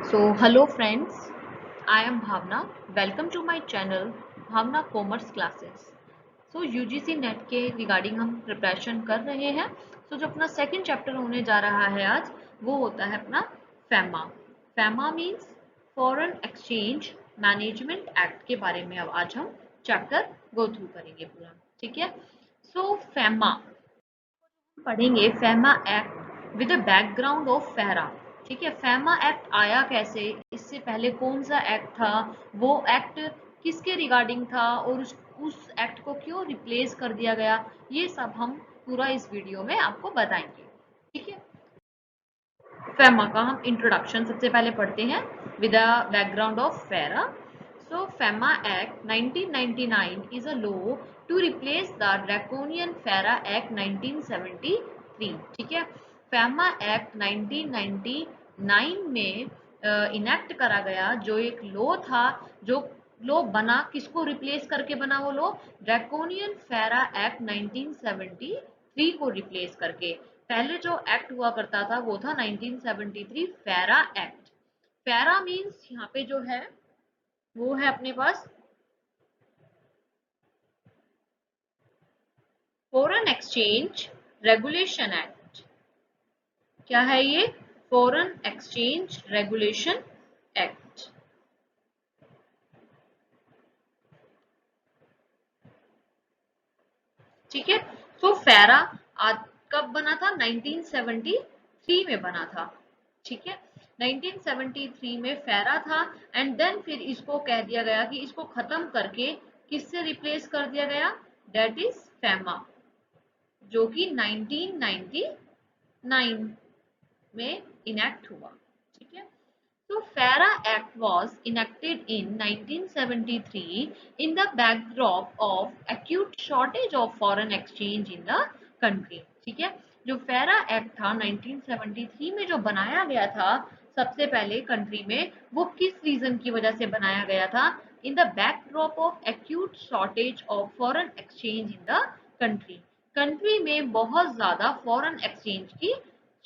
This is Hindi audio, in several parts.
Hello friends, I am Bhavna. Welcome to my channel Bhavna Commerce Classes. UGC net के रिगार्डिंग हम प्रिपरेशन कर रहे हैं. जो अपना सेकंड चैप्टर होने जा रहा है आज, वो होता है अपना FEMA. FEMA means foreign exchange management act के बारे में अब आज हम चैप्टर गो थ्रू करेंगे पूरा. ठीक है. फैमा पढ़ेंगे. FEMA act with the background of FERA. ठीक है. फैमा एक्ट आया कैसे, इससे पहले कौन सा एक्ट था, वो एक्ट किसके रिगार्डिंग था और उस एक्ट को क्यों रिप्लेस कर दिया गया, ये सब हम पूरा इस वीडियो में आपको बताएंगे. ठीक है. फैमा का हम इंट्रोडक्शन सबसे पहले पढ़ते हैं with the background of FERA. FEMA act 1999 is a law to replace the draconian FERA act 1973. ठीक है. फैमा एक्ट 1999 में इनेक्ट करा गया, जो एक लॉ था, जो लॉ बना किसको रिप्लेस करके बना, वो लॉ ड्रैकोनियन फेरा एक्ट 1973 को रिप्लेस करके. पहले जो एक्ट हुआ करता था वो था 1973 फेरा एक्ट. फेरा मीन्स यहाँ पे जो है वो है अपने पास फॉरेन एक्सचेंज रेगुलेशन एक्ट. क्या है ये? Foreign exchange regulation act. ठीक है. फेरा कब बना था? 1973 में बना था. ठीक है. 1973 में फेरा था एंड देन फिर इसको कह दिया गया कि इसको खत्म करके किससे रिप्लेस कर दिया गया? दैट इज फैमा, जो कि 1999 में इनेक्ट हुआ. ठीक है. फेरा act was enacted in 1973 in the backdrop of acute shortage of foreign exchange in the country. ठीक है. जो फेरा एक्ट था 1973 में जो बनाया गया था सबसे पहले कंट्री में, वो किस रीजन की वजह से बनाया गया था? In the backdrop of acute shortage of foreign exchange in the country. Country में बहुत ज्यादा फॉरेन एक्सचेंज की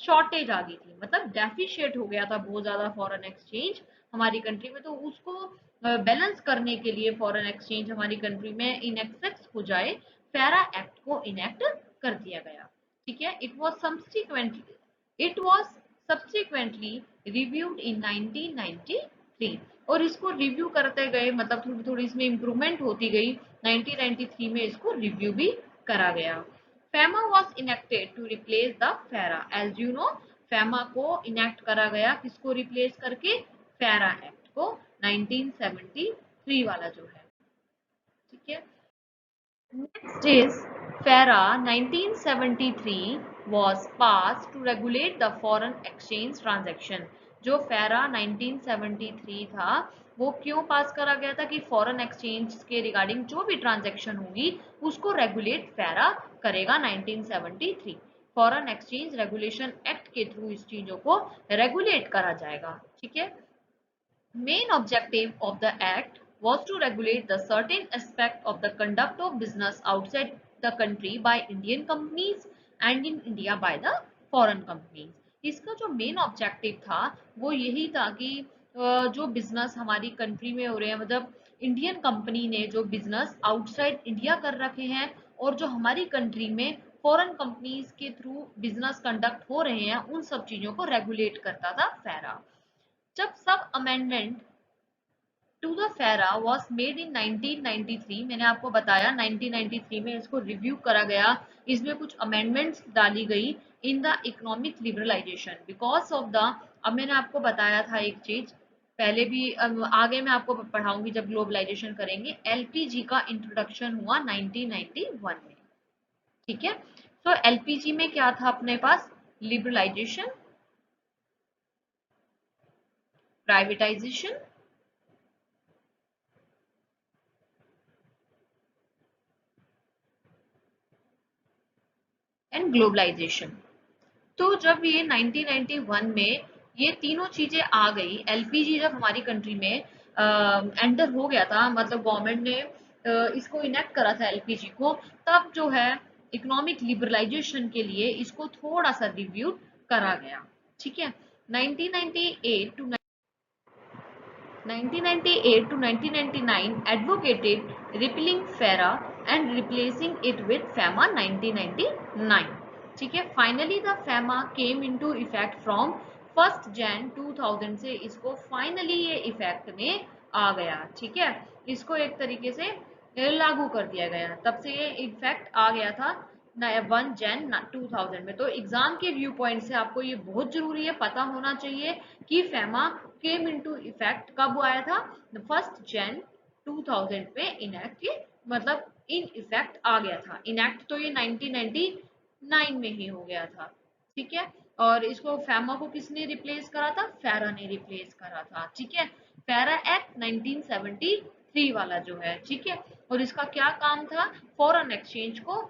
शॉर्टेज आ गई थी, मतलब डेफिशिएट हो गया था बहुत ज्यादा फॉरेन एक्सचेंज हमारी कंट्री में. तो उसको बैलेंस करने के लिए फॉरेन एक्सचेंज हमारी कंट्री में इन एक्सेस हो जाए, फेरा एक्ट को इनेक्ट कर दिया गया. ठीक है. इट वाज सब्सिक्वेंटली रिव्यूड इन 1993 और इसको रिव्यू करते गए, मतलब थोड़ी थोड़ी इसमें इंप्रूवमेंट होती गई. 1993 में इसको रिव्यू भी करा गया. FEMA was enacted to replace the FERA. As you know, FEMA को इनेक्ट करा गया, किसको रिप्लेस करके? फेरा एक्ट को, 1973 वाला जो है. ठीक है. Next is FERA 1973 was passed to regulate the foreign exchange transaction. जो फेरा 1973 था वो क्यों पास करा गया था? कि फॉरेन एक्सचेंज के रिगार्डिंग जो भी ट्रांजैक्शन होगी उसको रेगुलेट फेरा करेगा 1973. फॉरेन एक्सचेंज रेगुलेशन एक्ट के थ्रू इस चीजों को रेगुलेट करा जाएगा. ठीक है. Main objective of the act was to regulate the certain aspect of the conduct of business outside the country by Indian companies and in India by the foreign companies. इसका जो मेन ऑब्जेक्टिव था वो यही था कि जो बिजनेस हमारी कंट्री में हो रहे हैं, मतलब इंडियन कंपनी ने जो बिजनेस आउटसाइड इंडिया कर रखे हैं और जो हमारी कंट्री में फॉरेन कंपनीज के थ्रू बिजनेस कंडक्ट हो रहे हैं, उन सब चीजों को रेगुलेट करता था फेरा. जब सब अमेंडमेंट टू द फेरा वॉज मेड इन 1993, मैंने आपको बताया 1993 में इसको रिव्यू करा गया, इसमें कुछ अमेंडमेंट्स डाली गई in the economic liberalisation because of the. अब मैंने आपको बताया था एक चीज पहले भी, आगे मैं आपको पढ़ाऊंगी जब ग्लोबलाइजेशन करेंगे. एलपीजी का इंट्रोडक्शन हुआ 1991 में. ठीक है. एलपीजी में क्या था अपने पास? Liberalisation, privatisation and globalisation. तो जब ये 1991 में ये तीनों चीजें आ गई, एलपीजी जब हमारी कंट्री में एंटर हो गया था, मतलब गवर्नमेंट ने इसको इनेक्ट करा था एलपीजी को, तब जो है इकोनॉमिक लिबरलाइजेशन के लिए इसको थोड़ा सा रिव्यू करा गया. ठीक है. 1998 to 1998 to 1999 advocated repealing FARA and replacing it with FAMA 1999. ठीक है, finally the FAMA came into effect from 1 Jan 2000 से इसको फाइनली ये इफेक्ट में आ गया। ठीक है, इसको एक तरीके से लागू कर दिया गया, तब से ये इफेक्ट आ गया था 1 Jan 2000 में। तो एग्जाम के व्यू पॉइंट से आपको ये बहुत जरूरी है, पता होना चाहिए कि फेमा केम इनटू इफेक्ट कब आया था, 1 Jan 2000 में इनएक्ट, मतलब इन इफेक्ट आ गया था। इनएक्ट तो ये 1999 में ही हो गया था। ठीक है, और इसको फेमा को किसने रिप्लेस करा था, फेरा ने रिप्लेस करा था। ठीक है, फेरा एक्ट 1973 वाला जो है। ठीक है, और इसका क्या काम था, फॉरेन एक्सचेंज को,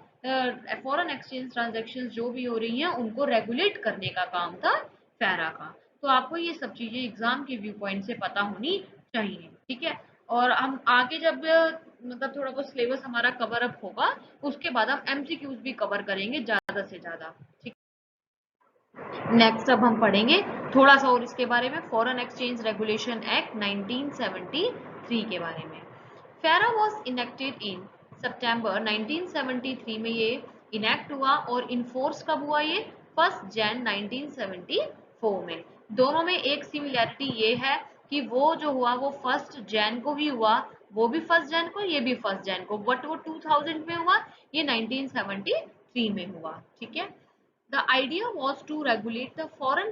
फॉरेन एक्सचेंज ट्रांजेक्शन जो भी हो रही हैं उनको रेगुलेट करने का काम था फेरा का। तो आपको ये सब चीजें एग्जाम के व्यू पॉइंट से पता होनी चाहिए। ठीक है, और हम आगे जब मतलब थोड़ा बहुत सिलेबस हमारा कवर अप होगा, उसके बाद हम एमसीक्यूज भी कवर करेंगे ज्यादा से ज्यादा। ठीक, नेक्स्ट अब हम पढ़ेंगे थोड़ा सा और इसके बारे में, फॉरेन एक्सचेंज रेगुलेशन एक्ट 1973 के बारे में। फेरा वॉज इनेक्टेड इन सितंबर 1973 में ये इनेक्ट हुआ, और इनफोर्स कब हुआ ये, 1 Jan 1974 में। दोनों में एक सिमिलैरिटी ये है कि वो जो हुआ वो 1 Jan को ही हुआ, वो भी 1 Jan को, ये भी 1 Jan को, बट वो 2000 में हुआ, ये 1973 में हुआ। ठीक है, the idea was to regulate the foreign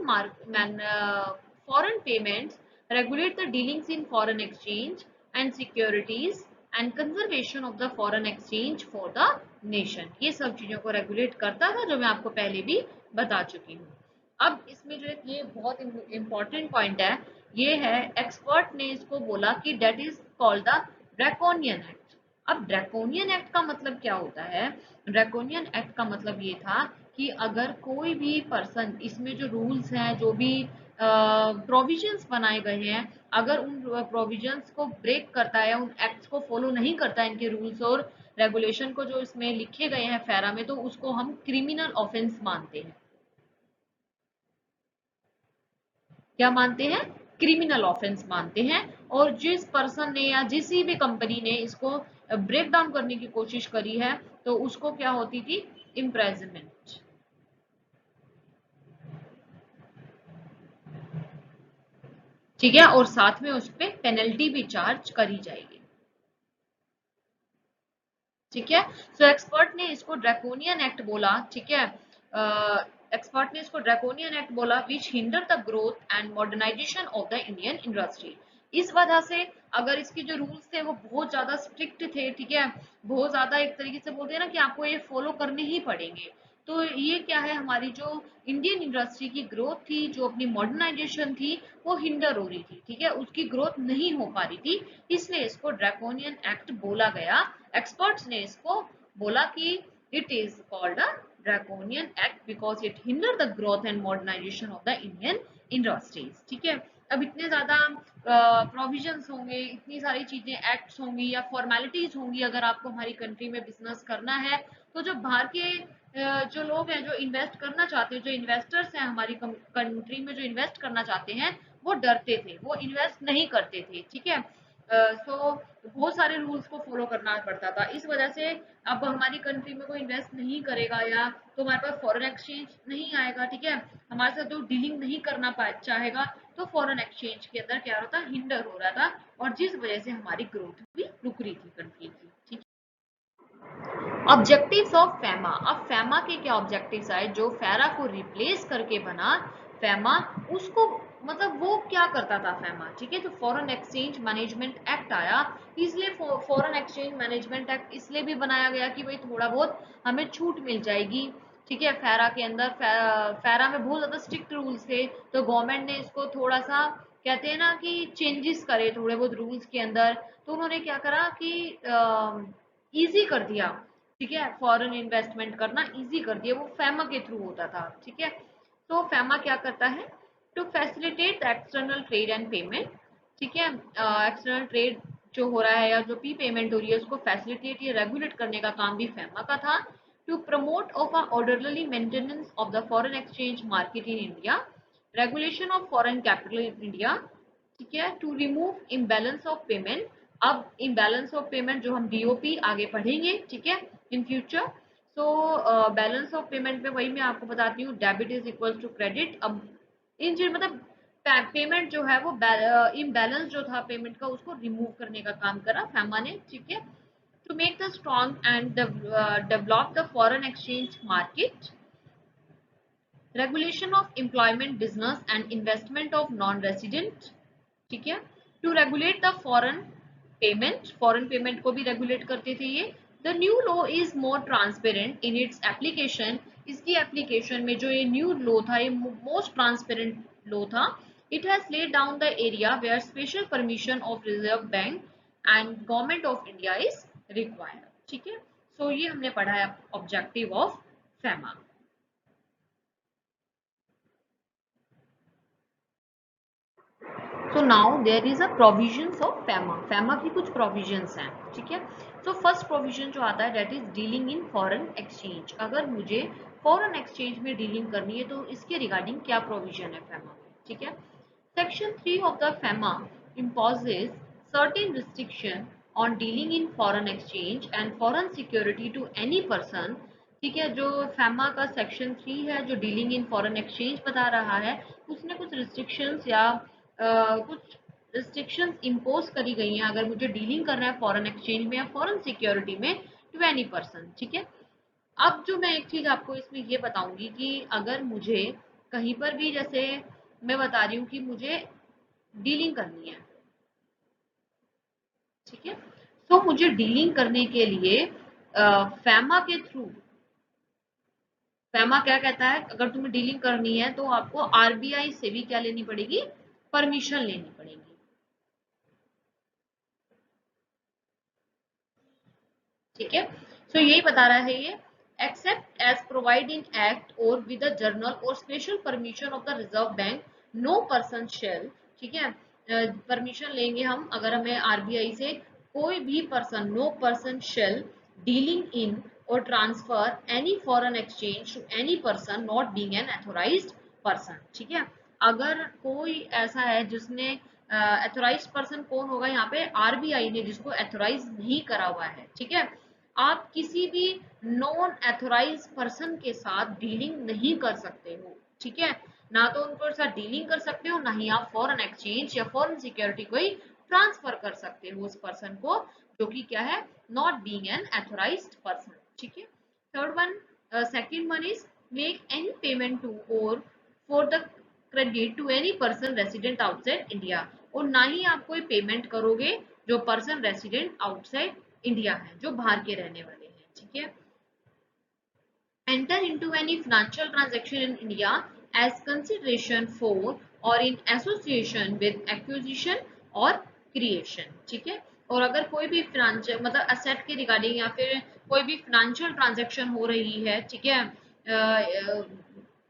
payments, regulate the dealings in foreign exchange and securities, and conservation of the foreign exchange for the nation। ये सब चीजों को रेगुलेट करता था, जो मैं आपको पहले भी बता चुकी हूँ। अब इसमें जो ये बहुत इंपॉर्टेंट पॉइंट है, ये है एक्सपर्ट ने इसको बोला कि that is called the draconian act. अब ड्रैकोनियन एक्ट का मतलब क्या होता है, ड्रैकोनियन एक्ट का मतलब ये था कि अगर कोई भी पर्सन, इसमें जो रूल्स हैं, जो भी प्रोविजंस बनाए गए हैं, अगर उन प्रोविजंस को ब्रेक करता है, उन एक्ट्स को फॉलो नहीं करता है, इनके रूल्स और रेगुलेशन को जो इसमें लिखे गए हैं फेरा में, तो उसको हम क्रिमिनल ऑफेंस मानते हैं। क्या मानते हैं, क्रिमिनल ऑफेंस मानते हैं। और जिस पर्सन ने या जिस भी कंपनी ने इसको ब्रेक डाउन करने की कोशिश करी है, तो उसको क्या होती थी, इम्प्रेजनमेंट। ठीक है, और साथ में उस पर पेनल्टी भी चार्ज करी जाएगी। ठीक है, सो एक्सपर्ट ने इसको ड्रैकोनियन एक्ट बोला। ठीक है, एक्सपर्ट ने इसको ड्रैकोनियन एक्ट बोला, which hinder the growth and modernisation of the Indian industry. इस वजह से, अगर इसके जो रूल्स थे वो बहुत ज्यादा स्ट्रिक्ट थे, ठीक है, बहुत ज्यादा, एक तरीके से बोलते हैं ना कि आपको ये फॉलो करने ही पड़ेंगे, तो ये क्या है, हमारी जो इंडियन इंडस्ट्री की ग्रोथ थी, जो अपनी मॉडर्नाइजेशन थी, वो हिंडर हो रही थी। ठीक है, उसकी ग्रोथ नहीं हो पा रही थी, इसलिए इसको ड्रैकोनियन एक्ट बोला गया। एक्सपर्ट्स ने इसको बोला कि it is called a draconian act because it hinder the growth and modernisation of the Indian industries. ठीक है, अब इतने ज्यादा प्रोविजंस होंगे, इतनी सारी चीजें, एक्ट्स होंगी या फॉर्मेलिटीज होंगी, अगर आपको हमारी कंट्री में बिजनेस करना है, तो जो बाहर के जो लोग हैं, जो इन्वेस्ट करना चाहते हैं, जो इन्वेस्टर्स हैं हमारी कंट्री में, जो इन्वेस्ट करना चाहते हैं, वो डरते थे, वो इन्वेस्ट नहीं करते थे। ठीक है, सो बहुत सारे रूल्स को फॉलो करना पड़ता था। इस वजह से अब हमारी कंट्री में कोई इन्वेस्ट नहीं करेगा, या तो हमारे पास फॉरेन एक्सचेंज नहीं आएगा। ठीक है, हमारे साथ जो डीलिंग नहीं करना चाहेगा, तो फॉरेन एक्सचेंज के अंदर क्या होता, हिंडर हो रहा था, और जिस वजह से हमारी ग्रोथ भी रुक रही थी कंट्री की। ठीक, ऑब्जेक्टिव्स ऑफ फेमा। अब फेमा के क्या ऑब्जेक्टिव्स आए, जो फेरा को रिप्लेस करके बना फेमा, उसको मतलब वो क्या करता था फेमा। ठीक है, तो फॉरेन एक्सचेंज मैनेजमेंट एक्ट आया, इसलिए फॉरेन एक्सचेंज मैनेजमेंट एक्ट इसलिए भी बनाया गया कि भाई थोड़ा बहुत हमें छूट मिल जाएगी। ठीक है, फेरा के अंदर फेरा में बहुत ज्यादा स्ट्रिक्ट रूल्स थे, तो गवर्नमेंट ने इसको थोड़ा सा, कहते हैं ना कि चेंजेस करे थोड़े बहुत रूल्स के अंदर, तो उन्होंने क्या करा कि इजी कर दिया। ठीक है, फॉरेन इन्वेस्टमेंट करना इजी कर दिया, वो फेमा के थ्रू होता था। ठीक है, तो फेमा क्या करता है, to facilitate external trade and payment. ठीक है, एक्सटर्नल ट्रेड जो हो रहा है या जो पी पेमेंट हो रही है, उसको फैसिलिटेट या रेगुलेट करने का काम भी फेमा का था। To promote of a orderly maintenance of the foreign exchange market in India, regulation of foreign capital in India. ठीक है, to remove imbalance of payment. अब इम्बैलेंस ऑफ पेमेंट जो हम बीओपी आगे पढ़ेंगे, ठीक है, in future. So balance of payment में वही मैं आपको बताती हूँ, debit is equal to credit. अब इन चीज मतलब पेमेंट जो है वो इम्बैलेंस जो था पेमेंट का, उसको रिमूव करने का काम करा फैमा ने, ठीक है। To make the strong and develop the foreign exchange market, regulation of employment, business and investment of non resident, ठीक है। To regulate the foreign payment को भी रेगुलेट करते थे ये। The new law is more transparent in its application. इसकी एप्लीकेशन में जो ये न्यू लॉ था, ये मोस्ट ट्रांसपेरेंट लॉ था। It has laid down the area where special permission of Reserve bank and government of India is required, ठीक है। सो ये हमने पढ़ा है ऑब्जेक्टिव ऑफ फैमा। तो now there is a provisions of FEMA. FEMA की कुछ प्रोविजंस हैं, ठीक है। तो फर्स्ट प्रोविजन जो आता है that is dealing in foreign exchange. अगर मुझे फॉरेन एक्सचेंज में डीलिंग करनी है तो इसके रिगार्डिंग क्या प्रोविजन है फैमा में, ठीक है। Section 3 of the FEMA imposes certain restriction on dealing in foreign exchange and foreign security to any person, ठीक है। जो फैमा का सेक्शन 3 है जो डीलिंग इन फॉरेन एक्सचेंज बता रहा है, उसने कुछ रिस्ट्रिक्शंस या कुछ रिस्ट्रिक्शंस इम्पोज करी गई हैं अगर मुझे डीलिंग करना है फॉरेन एक्सचेंज में या फॉरेन सिक्योरिटी में टू एनी पर्सन, ठीक है। अब जो मैं एक चीज आपको इसमें ये बताऊंगी कि अगर मुझे कहीं पर भी, जैसे मैं बता रही हूँ कि मुझे डीलिंग करनी है, ठीक है। तो मुझे डीलिंग करने के लिए फैमा के थ्रू, फैमा क्या कहता है, अगर तुम्हें डीलिंग करनी है तो आपको आरबीआई से भी क्या लेनी पड़ेगी, परमिशन लेनी पड़ेगी, ठीक है। सो यही बता रहा है ये, except as provide in act or with a general or special permission of the Reserve Bank, no person shall, ठीक है। परमिशन लेंगे हम अगर हमें आरबीआई से, कोई भी person, no person shall dealing in or transfer any foreign exchange to any person not being an authorised person, ठीक है। अगर कोई ऐसा है जिसने एथोराइज्ड पर्सन कौन होगा यहाँ पे, आरबीआई ने जिसको एथोराइज नहीं करा हुआ है, ठीक है। आप किसी भी नॉन एथोराइज पर्सन के साथ डीलिंग नहीं कर सकते हो, ठीक है। ना तो उनके साथ डीलिंग कर सकते हो, ना ही आप फॉरेन एक्सचेंज या फॉरेन सिक्योरिटी को ही ट्रांसफर कर सकते हो उस पर्सन को, जो कि क्या है, not being an authorised person, ठीक है। Third one, second one is make any payment to or for the credit to any person resident outside India. और ना ही आप कोई पेमेंट करोगे जो पर्सन रेसिडेंट आउटसाइड इंडिया है, जो बाहर के रहने वाले हैं, ठीक है। enter into any financial transaction in India as consideration for or in association with acquisition or creation, ठीक है। और अगर कोई भी फिनेंशियल मतलब असेट के रिगार्डिंग या फिर कोई भी फिनेंशियल ट्रांजैक्शन हो रही है, ठीक है,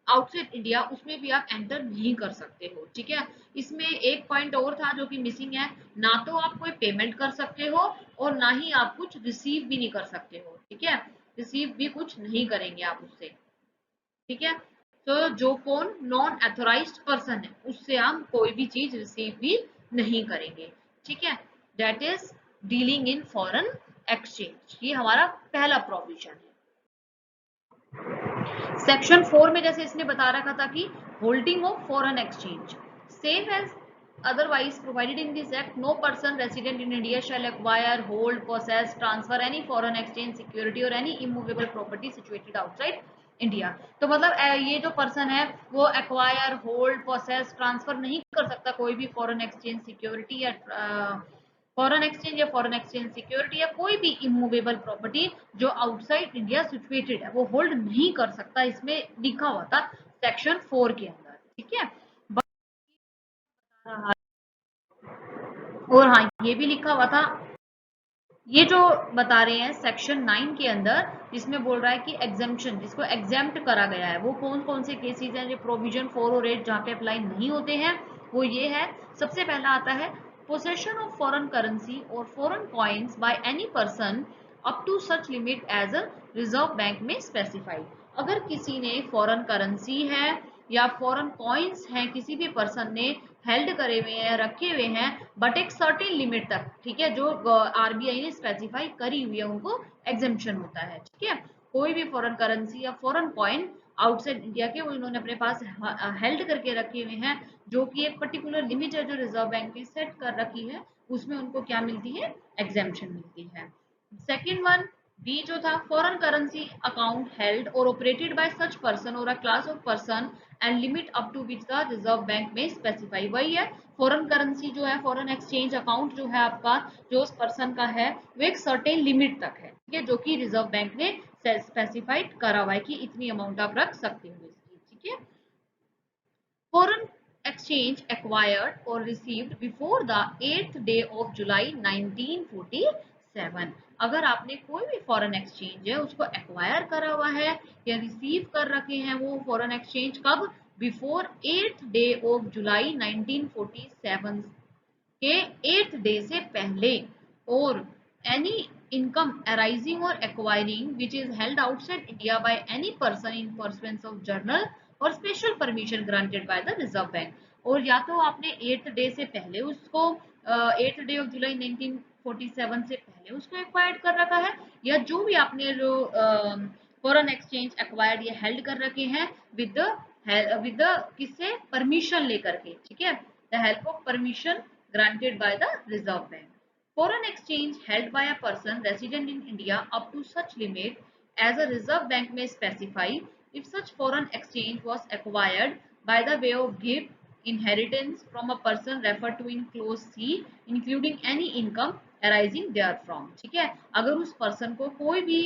आउटसाइड इंडिया, उसमें भी आप एंटर नहीं कर सकते हो, ठीक है। इसमें एक पॉइंट और था जो कि मिसिंग है, ना तो आप कोई पेमेंट कर सकते हो और ना ही आप कुछ रिसीव भी नहीं कर सकते हो, ठीक है। रिसीव भी कुछ नहीं करेंगे आप उससे, ठीक है। तो जो कौन नॉन एथोराइज्ड पर्सन है उससे हम कोई भी चीज रिसीव भी नहीं करेंगे, ठीक है। That is dealing in foreign exchange, ये हमारा पहला प्रोविजन है। सेक्शन 4 में जैसे इसने बता रखा था कि holding of foreign exchange, same as otherwise provided in this act, no person resident in India shall acquire, hold, possess, transfer any foreign exchange security or any immovable property situated outside India. तो मतलब ये जो पर्सन है वो एक्वायर, होल्ड, प्रोसेस, ट्रांसफर नहीं कर सकता कोई भी फॉरेन एक्सचेंज सिक्योरिटी या फॉरेन एक्सचेंज या फॉरेन एक्सचेंज सिक्योरिटी या कोई भी इमूवेबल प्रॉपर्टी जो आउटसाइड इंडिया सिचुएटेड है, वो होल्ड नहीं कर सकता, इसमें लिखा हुआ था सेक्शन 4 के अंदर, ठीक है। और हाँ, ये भी लिखा हुआ था, ये जो बता रहे हैं सेक्शन 9 के अंदर, जिसमें बोल रहा है कि एग्जाम्पशन, जिसको एग्जाम्प्ट करा गया है, वो कौन कौन से केसेस हैं जो प्रोविजन 4 और 8 जहाँ पे अप्लाई नहीं होते हैं, वो ये है। सबसे पहला आता है possession of foreign currency or foreign coins by any person up to such limit as a Reserve bank में स्पेसिफाइड। अगर किसी ने फॉरेन करेंसी है या फॉरेन कॉइन्स हैं, किसी भी पर्सन ने हेल्ड करे हुए हैं, रखे हुए हैं, बट एक सर्टेन लिमिट तक, ठीक है, जो आरबीआई ने स्पेसिफाई करी हुई है उनको एग्जेम्पशन होता है, ठीक है। कोई भी फॉरेन करेंसी या फॉरेन कॉइन आउटसाइड इंडिया के वो इन्होंने अपने पास हेल्ड करके रखे हुए हैं, जो कि एक पर्टिकुलर लिमिट है जो रिजर्व बैंक ने सेट कर रखी है, उसमें उनको क्या मिलती है, एग्जेम्पशन मिलती है। सेकेंड वन, बी जो था, foreign currency account held or operated by such person or a class of person and limit up to which the Reserve bank may specify. वही है, फॉरेन करेंसी जो है, फॉरेन एक्सचेंज अकाउंट जो है आपका, जो उस पर्सन का है, वो एक सर्टेन लिमिट तक है, ठीक है, जो कि रिजर्व बैंक ने स्पेसिफाइड करा हुआ है कि इतनी अमाउंट आप रख सकते हो इसकी, ठीक है। Foreign exchange acquired or received before the 8th day of July 1947। अगर आपने कोई भी फॉरेन एक्सचेंज है उसको एक्वायर करा हुआ है या रिसीव कर रखे हैं, वो फॉरेन एक्सचेंज कब, before 8th day of July 1947 के 8th डे से पहले, और any income arising or acquiring which is held outside India by any person in pursuance of journal or special permission granted by the Reserve Bank। और या तो आपने 8th डे से पहले उसको 8th डे ऑफ जुलाई 1947 से पहले उसको एक्वायर्ड कर रखा है, या जो भी आपने जो फॉरेन एक्सचेंज एक्वायर्ड या हेल्ड कर रखे हैं विद किससे, परमिशन लेकर के, ठीक है, the help of permission granted by the Reserve Bank। Foreign exchange held by a person resident in India up to such limit as a Reserve Bank may specify, if such foreign exchange was acquired by the way of gift, inheritance from a person referred to in clause C, including any income arising therefrom। ठीक है, अगर उस पर्सन को कोई भी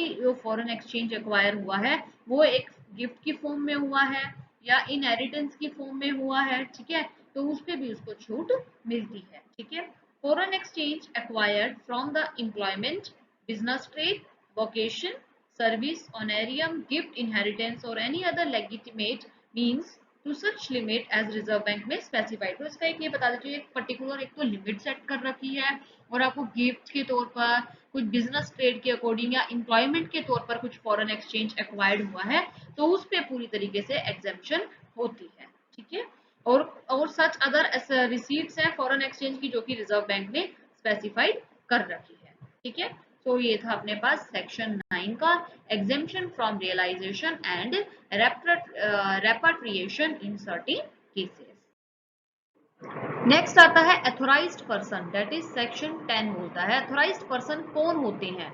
फॉरेन एक्सचेंज एक्वायर हुआ है, वो एक गिफ्ट की फॉर्म में हुआ है या इनहेरिटेंस की फॉर्म में हुआ है, ठीक है, तो उस पे भी उसको छूट मिलती है, ठीक है। Foreign exchange acquired from the employment, business, trade, vocation, service, honorarium, gift, inheritance or any other legitimate means to such limit as reserve bank में स्पेसिफाइड। तो इसका एक ये बता देते हैं, एक पर्टिकुलर एक तो लिमिट सेट कर रखी है, और आपको गिफ्ट के तौर पर, कुछ बिजनेस ट्रेड के अकॉर्डिंग या एम्प्लॉयमेंट के तौर पर कुछ फॉरेन एक्सचेंज एक्वायर्ड हुआ है, तो उस पर पूरी तरीके से एग्जेम्पशन होती है, ठीक है। और सच अदर रिसीट्स हैं फॉरेन एक्सचेंज की, जो कि रिजर्व बैंक ने स्पेसिफाइड कर रखी है, ठीक है। तो ये था अपने पास सेक्शन 9 का, exemption from realisation and repatriation in certain cases. Next आता है authorised person, that is section 10 बोलता है एथोराइज्ड पर्सन कौन होते हैं,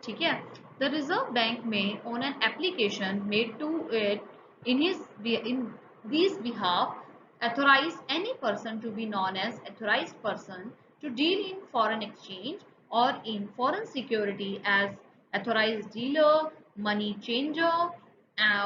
ठीक है। The Reserve bank may on an application made to it in this behalf authorize any person to be known as authorized person to deal in foreign exchange or in foreign security as authorized dealer, money changer,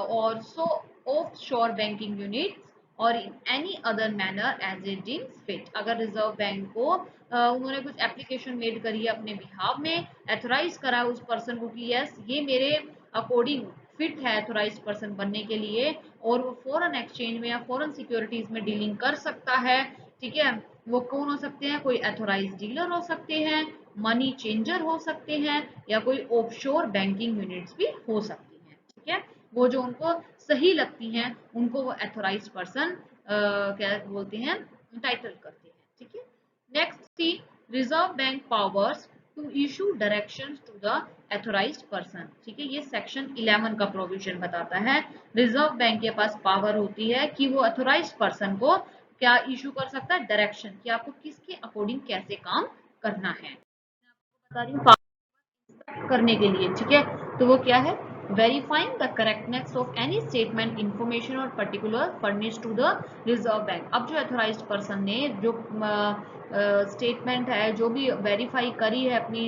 or so offshore banking units or in any other manner as it deems fit. अगर रिजर्व बैंक को उन्होंने कुछ एप्लीकेशन मेड करी है अपने बिहाव में, एथोराइज करा उस पर्सन को कि यस ये मेरे अकॉर्डिंग फिट है एथोराइज पर्सन बनने के लिए, और वो फॉरेन एक्सचेंज में या फॉरेन सिक्योरिटीज में डीलिंग कर सकता है, ठीक है। वो कौन हो सकते हैं, कोई एथोराइज डीलर हो सकते हैं, मनी चेंजर हो सकते हैं, या कोई ऑफशोर बैंकिंग यूनिट्स भी हो सकती हैं, ठीक है। वो जो उनको सही लगती हैं उनको वो एथोराइज्ड पर्सन क्या बोलते हैं, टाइटल करते हैं, ठीक है। Next C Reserve Bank powers to issue directions to the authorised person, ठीक है। ये सेक्शन 11 का प्रोविजन बताता है, रिजर्व बैंक के पास पावर होती है कि वो एथोराइज्ड पर्सन को क्या इशू कर सकता है, डायरेक्शन, कि आपको किसके अकॉर्डिंग कैसे काम करना है। मैं आपको बता रही हूँ पावर करने के लिए, ठीक है, तो वो क्या है, verifying the correctness of any statement, information or particular furnished to the reserve bank। अब जो authorized person ने जो स्टेटमेंट है, जो भी वेरीफाई करी है अपनी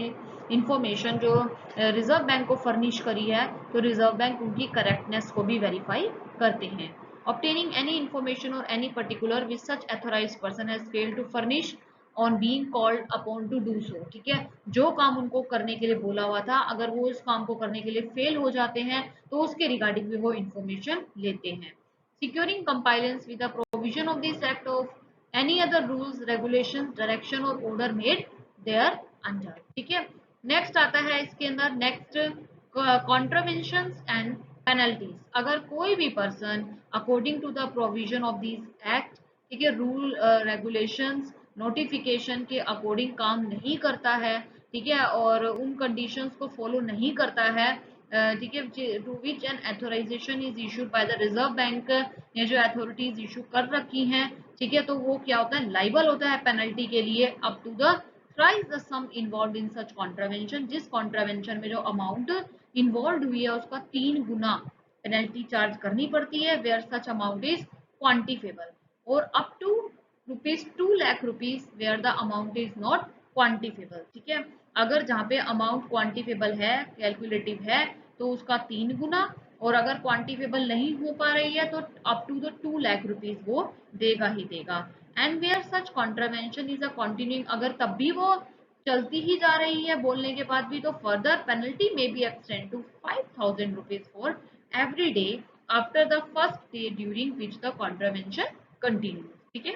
इंफॉर्मेशन जो रिजर्व बैंक को फर्निश करी है, तो रिजर्व बैंक उनकी करेक्टनेस को भी वेरीफाई करते हैं। obtaining any information or any particular which such authorized person has failed to furnish on being called upon to do so, ठीक है। जो काम उनको करने के लिए बोला हुआ था, अगर वो इस काम को करने के लिए फेल हो जाते हैं तो उसके रिगार्डिंग भी वो इंफॉर्मेशन लेते हैं। securing compliance with the provision of this act of any other rules, regulations, direction or order made there under, ठीक है। नेक्स्ट आता है इसके अंदर, नेक्स्ट कॉन्ट्रावेंशंस एंड पेनल्टीज। अगर कोई भी person according to the provision of this act ठीक है, रूल रेगुलेशंस नोटिफिकेशन के अकॉर्डिंग काम नहीं करता है, ठीक है, और उन कंडीशंस को फॉलो नहीं करता है, ठीक है, to which an authorisation is issued by the Reserve Bank, ने जो अथॉरिटीज इशू कर रखी हैं, ठीक है, तो वो क्या होता है, लाइबल होता है पेनल्टी के लिए up to the thrice the sum involve in such contravention, जिस कॉन्ट्रावेंशन में जो अमाउंट इन्वॉल्व हुई है उसका 3 गुना पेनल्टी चार्ज करनी पड़ती है, where such amount is quantifiable, और up to ₹2 lakh where the amount is not quantifiable, ठीक है, अगर जहाँ पे अमाउंट क्वांटिफेबल है, कैलकुलेटिव है, तो उसका 3 गुना, और अगर क्वांटिफेबल नहीं हो पा रही है तो अप टू द ₹2 लाख वो देगा ही देगा। And where such contravention is a continuing, अगर तब भी वो चलती ही जा रही है बोलने के बाद भी, तो further penalty may be extend to ₹5,000 for every day after the first day during which the contravention continue, ठीक है,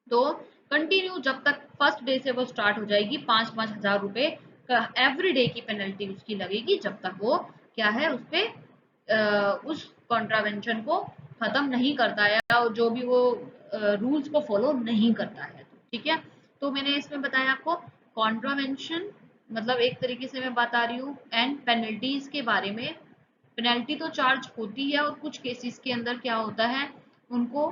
तो कंटिन्यू जब तक फर्स्ट डे से वो स्टार्ट हो जाएगी, 5,000 रुपए का एवरी डे की पेनल्टी उसकी लगेगी जब तक वो क्या है उस पे उस कॉन्ट्रावेंशन को खत्म नहीं करता है, या जो भी वो रूल्स को फॉलो नहीं करता है, ठीक है। तो मैंने इसमें बताया आपको कॉन्ट्रावेंशन मतलब एक तरीके से मैं बता रही हूँ, एंड पेनल्टीज के बारे में। पेनल्टी तो चार्ज होती है, और कुछ केसेस के अंदर क्या होता है, उनको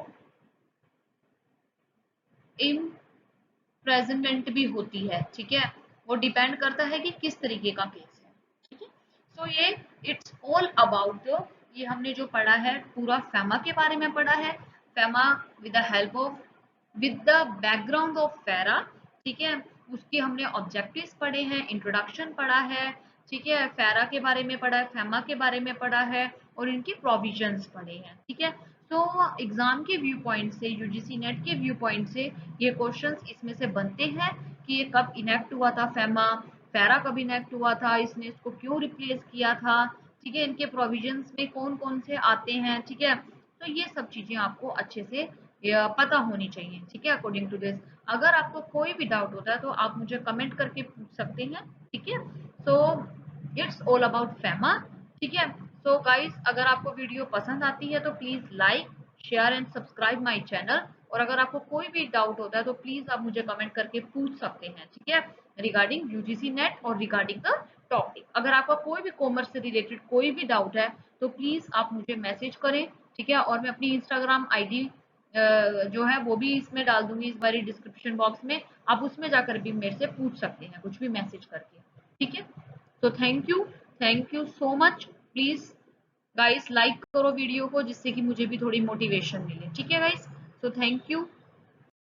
इम्प्रेजनमेंट भी होती है, ठीक है, वो डिपेंड करता है कि किस तरीके का केस है, ठीक है। सो ये इट्स ऑल अबाउट, ये हमने जो पढ़ा है पूरा फेमा के बारे में पढ़ा है, FEMA with the help of with the background of FERA, ठीक है, उसके हमने ऑब्जेक्टिव्स पढ़े हैं, इंट्रोडक्शन पढ़ा है, ठीक है, फेरा के बारे में पढ़ा है, फेमा के बारे में पढ़ा है, और इनके प्रोविजंस पढ़े हैं, ठीक है। तो एग्जाम के व्यू पॉइंट से, यूजीसी नेट के व्यू पॉइंट से ये क्वेश्चंस इसमें से बनते हैं कि ये कब इनेक्ट हुआ था फेमा, फेरा कब इनेक्ट हुआ था, इसने इसको क्यों रिप्लेस किया था, ठीक है, इनके प्रोविजंस में कौन कौन से आते हैं, ठीक है, तो ये सब चीजें आपको अच्छे से पता होनी चाहिए, ठीक है, अकॉर्डिंग टू दिस। अगर आपको कोई भी डाउट होता है तो आप मुझे कमेंट करके पूछ सकते हैं, ठीक है। So it's all about FEMA, ठीक है। सो गाइस, अगर आपको वीडियो पसंद आती है तो please like share and subscribe my channel, और अगर आपको कोई भी डाउट होता है तो प्लीज आप मुझे कमेंट करके पूछ सकते हैं, ठीक है, रिगार्डिंग यूजीसी नेट और रिगार्डिंग द टॉपिक। अगर आपका कोई भी कॉमर्स से रिलेटेड कोई भी डाउट है तो प्लीज आप मुझे मैसेज करें, ठीक है, और मैं अपनी इंस्टाग्राम आईडी जो है वो भी इसमें डाल दूंगी इस बारी डिस्क्रिप्शन बॉक्स में, आप उसमें जाकर भी मेरे से पूछ सकते हैं कुछ भी मैसेज करके, ठीक है। तो thank you so much. Please guys like करो वीडियो को, जिससे कि मुझे भी थोड़ी मोटिवेशन मिले, ठीक है गाइस। So thank you.